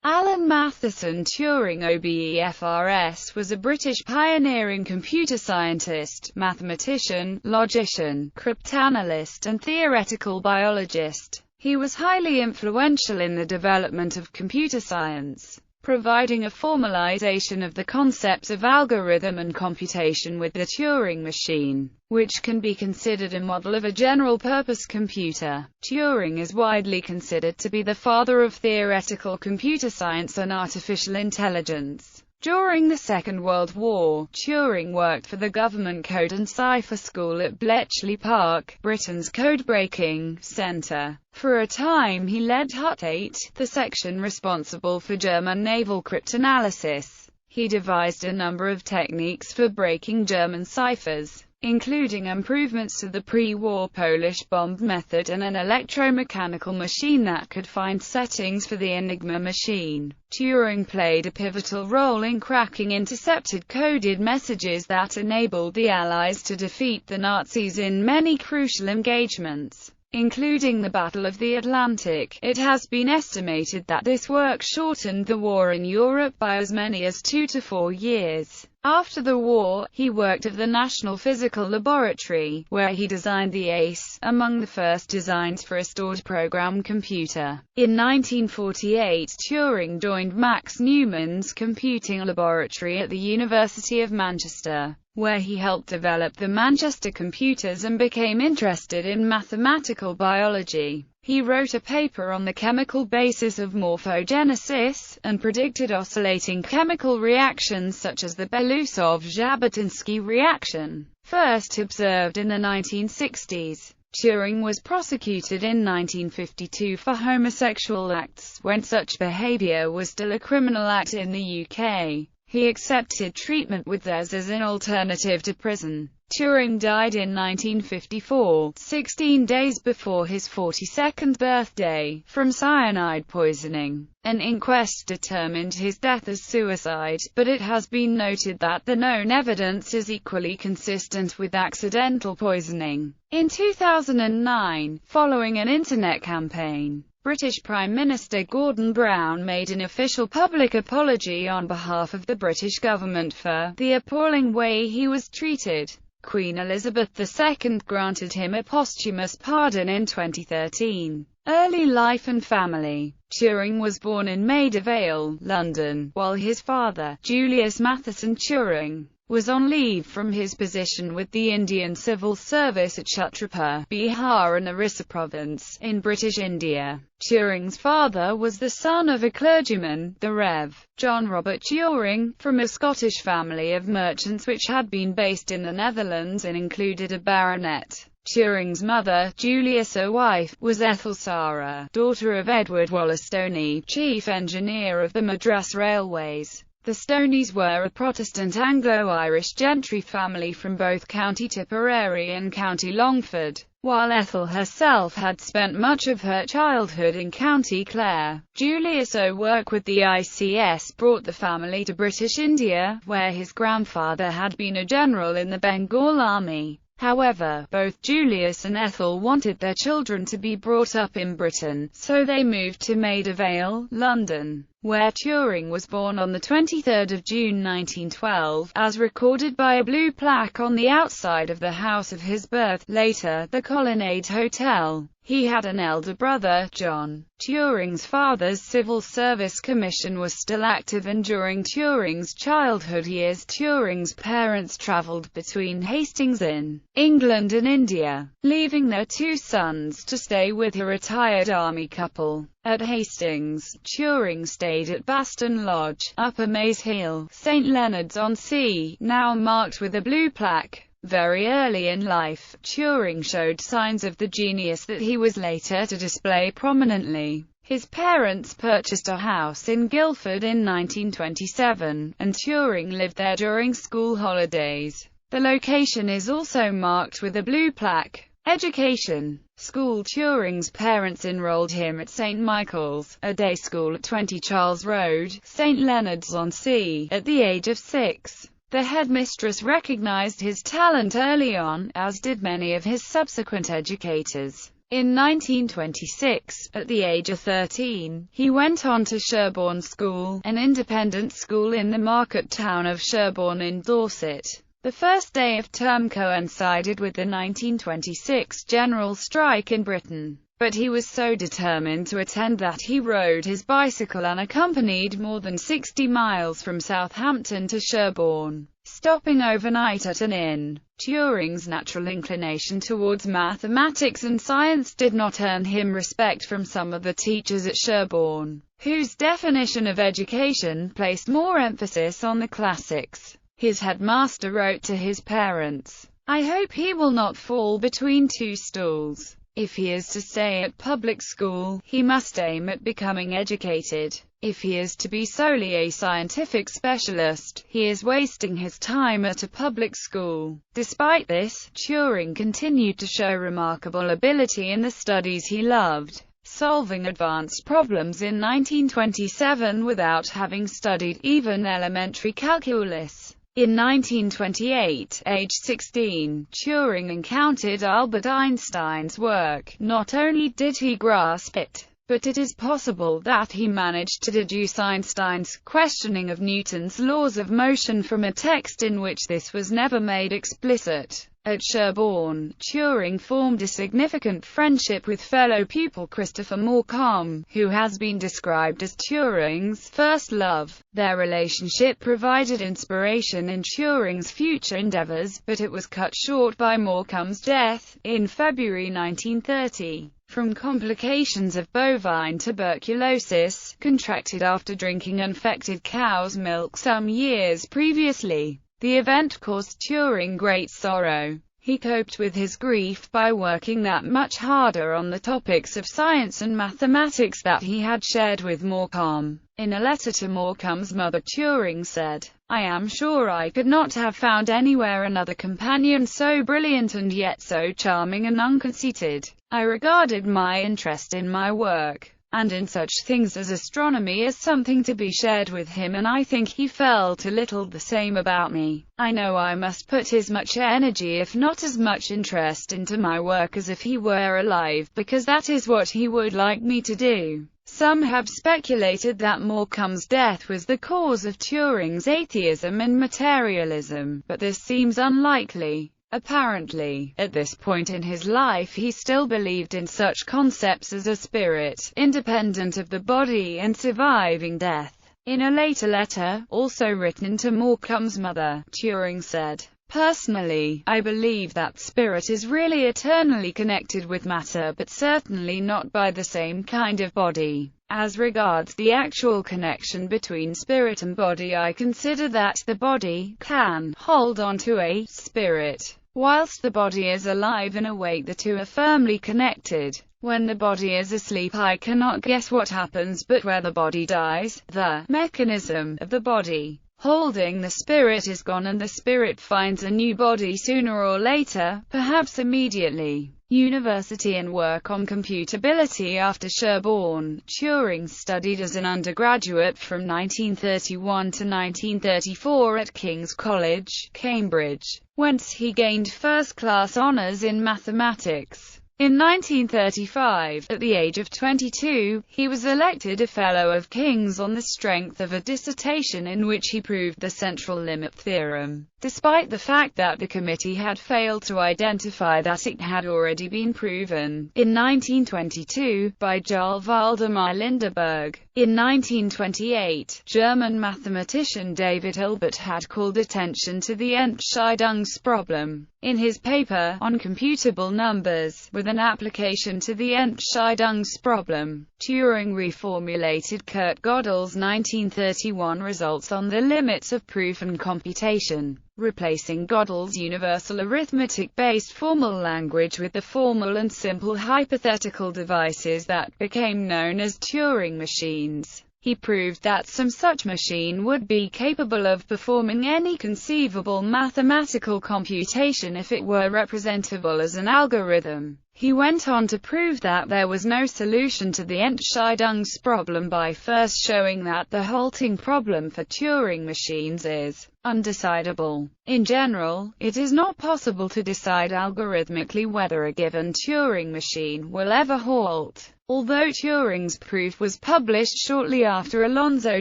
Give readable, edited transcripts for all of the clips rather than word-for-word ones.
Alan Mathison Turing OBE FRS was a British pioneering computer scientist, mathematician, logician, cryptanalyst and theoretical biologist. He was highly influential in the development of computer science, providing a formalization of the concepts of algorithm and computation with the Turing machine, which can be considered a model of a general-purpose computer. Turing is widely considered to be the father of theoretical computer science and artificial intelligence. During the Second World War, Turing worked for the government code and cipher school at Bletchley Park, Britain's code-breaking centre. For a time he led ʻtjʊərɪŋ, the section responsible for German naval cryptanalysis. He devised a number of techniques for breaking German ciphers, including improvements to the pre-war Polish bomb method and an electromechanical machine that could find settings for the Enigma machine. Turing played a pivotal role in cracking intercepted coded messages that enabled the Allies to defeat the Nazis in many crucial engagements, including the Battle of the Atlantic. It has been estimated that this work shortened the war in Europe by as many as 2 to 4 years. After the war, he worked at the National Physical Laboratory, where he designed the ACE, among the first designs for a stored program computer. In 1948, Turing joined Max Newman's computing laboratory at the University of Manchester, where he helped develop the Manchester computers and became interested in mathematical biology. He wrote a paper on the chemical basis of morphogenesis, and predicted oscillating chemical reactions such as the Belousov-Zhabotinsky reaction, first observed in the 1960s. Turing was prosecuted in 1952 for homosexual acts, when such behavior was still a criminal act in the UK. He accepted treatment with theirs as an alternative to prison. Turing died in 1954, 16 days before his 42nd birthday, from cyanide poisoning. An inquest determined his death as suicide, but it has been noted that the known evidence is equally consistent with accidental poisoning. In 2009, following an internet campaign, British Prime Minister Gordon Brown made an official public apology on behalf of the British government for the appalling way he was treated. Queen Elizabeth II granted him a posthumous pardon in 2013. Early life and family. Turing was born in Maida Vale, London, while his father, Julius Mathison Turing, was on leave from his position with the Indian Civil Service at Chhatrapur, Bihar and Orissa Province, in British India. Turing's father was the son of a clergyman, the Rev. John Robert Turing, from a Scottish family of merchants which had been based in the Netherlands and included a baronet. Turing's mother, Julius, a wife, was Ethel Sarah, daughter of Edward Wallace Stoney, chief engineer of the Madras Railways. The Stoneys were a Protestant Anglo-Irish gentry family from both County Tipperary and County Longford, while Ethel herself had spent much of her childhood in County Clare. Julius' work with the ICS brought the family to British India, where his grandfather had been a general in the Bengal Army. However, both Julius and Ethel wanted their children to be brought up in Britain, so they moved to Maida Vale, London, where Turing was born on 23 June 1912, as recorded by a blue plaque on the outside of the house of his birth, later the Colonnade Hotel. He had an elder brother, John. Turing's father's civil service commission was still active, and during Turing's childhood years Turing's parents travelled between Hastings in England and India, leaving their 2 sons to stay with a retired army couple. At Hastings, Turing stayed at Baston Lodge, Upper Maze Hill, St Leonards-on-Sea, now marked with a blue plaque. Very early in life, Turing showed signs of the genius that he was later to display prominently. His parents purchased a house in Guildford in 1927, and Turing lived there during school holidays. The location is also marked with a blue plaque. Education. School. Turing's parents enrolled him at St Michael's, a day school at 20 Charles Road, St Leonards-on-Sea, at the age of 6. The headmistress recognized his talent early on, as did many of his subsequent educators. In 1926, at the age of 13, he went on to Sherborne School, an independent school in the market town of Sherborne in Dorset. The first day of term coincided with the 1926 general strike in Britain, but he was so determined to attend that he rode his bicycle unaccompanied more than 60 miles from Southampton to Sherborne, stopping overnight at an inn. Turing's natural inclination towards mathematics and science did not earn him respect from some of the teachers at Sherborne, whose definition of education placed more emphasis on the classics. His headmaster wrote to his parents, "I hope he will not fall between two stools. If he is to stay at public school, he must aim at becoming educated. If he is to be solely a scientific specialist, he is wasting his time at a public school." Despite this, Turing continued to show remarkable ability in the studies he loved, solving advanced problems in 1927 without having studied even elementary calculus. In 1928, age 16, Turing encountered Albert Einstein's work. Not only did he grasp it, but it is possible that he managed to deduce Einstein's questioning of Newton's laws of motion from a text in which this was never made explicit. At Sherborne, Turing formed a significant friendship with fellow pupil Christopher Morcom, who has been described as Turing's first love. Their relationship provided inspiration in Turing's future endeavors, but it was cut short by Morcom's death, in February 1930, from complications of bovine tuberculosis, contracted after drinking infected cow's milk some years previously. The event caused Turing great sorrow. He coped with his grief by working that much harder on the topics of science and mathematics that he had shared with Morcom. In a letter to Morcom's mother, Turing said, "I am sure I could not have found anywhere another companion so brilliant and yet so charming and unconceited. I regarded my interest in my work, and in such things as astronomy, as something to be shared with him, and I think he felt a little the same about me. I know I must put as much energy, if not as much interest, into my work as if he were alive, because that is what he would like me to do." Some have speculated that Morcom's death was the cause of Turing's atheism and materialism, but this seems unlikely. Apparently, at this point in his life he still believed in such concepts as a spirit, independent of the body and surviving death. In a later letter, also written to Morcom's mother, Turing said, "Personally, I believe that spirit is really eternally connected with matter, but certainly not by the same kind of body. As regards the actual connection between spirit and body, I consider that the body can hold on to a spirit. Whilst the body is alive and awake, the two are firmly connected. When the body is asleep, I cannot guess what happens, but where the body dies, the mechanism of the body holding the spirit is gone, and the spirit finds a new body sooner or later, perhaps immediately." University and work on computability. After Sherborne, Turing studied as an undergraduate from 1931 to 1934 at King's College, Cambridge, whence he gained first-class honours in mathematics. In 1935, at the age of 22, he was elected a Fellow of King's on the strength of a dissertation in which he proved the central limit theorem, despite the fact that the committee had failed to identify that it had already been proven, in 1922, by Joel Waldemar Lindeberg. In 1928, German mathematician David Hilbert had called attention to the ʻtjʊərɪŋ problem in his paper on computable numbers, with an application to the ʻtjʊərɪŋ problem. Turing reformulated Kurt Gödel's 1931 results on the limits of proof and computation, replacing Gödel's universal arithmetic-based formal language with the formal and simple hypothetical devices that became known as Turing machines. He proved that some such machine would be capable of performing any conceivable mathematical computation if it were representable as an algorithm. He went on to prove that there was no solution to the Entscheidungs problem by first showing that the halting problem for Turing machines is undecidable. In general, it is not possible to decide algorithmically whether a given Turing machine will ever halt. Although Turing's proof was published shortly after Alonzo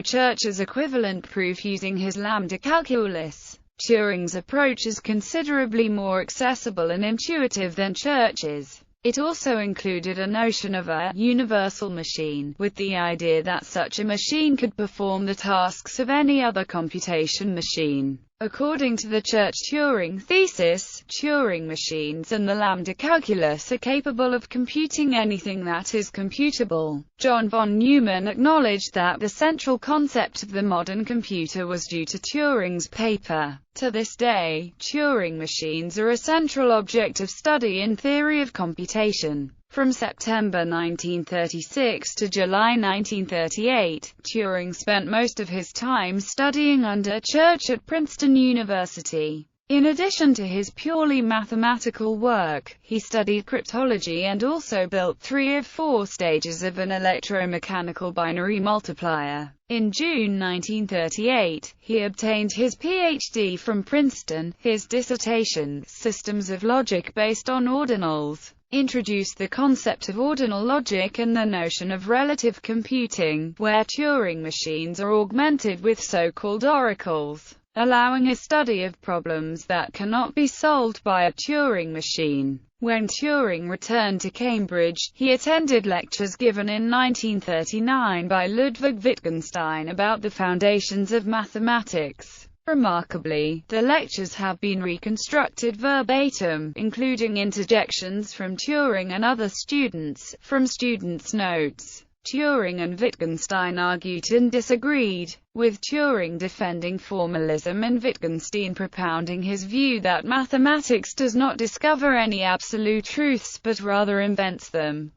Church's equivalent proof using his lambda calculus, Turing's approach is considerably more accessible and intuitive than Church's. It also included a notion of a universal machine, with the idea that such a machine could perform the tasks of any other computation machine. According to the Church-Turing thesis, Turing machines and the lambda calculus are capable of computing anything that is computable. John von Neumann acknowledged that the central concept of the modern computer was due to Turing's paper. To this day, Turing machines are a central object of study in theory of computation. From September 1936 to July 1938, Turing spent most of his time studying under Church at Princeton University. In addition to his purely mathematical work, he studied cryptology and also built 3 of 4 stages of an electromechanical binary multiplier. In June 1938, he obtained his PhD from Princeton. His dissertation, Systems of Logic Based on Ordinals, introduced the concept of ordinal logic and the notion of relative computing, where Turing machines are augmented with so-called oracles, allowing a study of problems that cannot be solved by a Turing machine. When Turing returned to Cambridge, he attended lectures given in 1939 by Ludwig Wittgenstein about the foundations of mathematics. Remarkably, the lectures have been reconstructed verbatim, including interjections from Turing and other students, from students' notes. Turing and Wittgenstein argued and disagreed, with Turing defending formalism and Wittgenstein propounding his view that mathematics does not discover any absolute truths but rather invents them.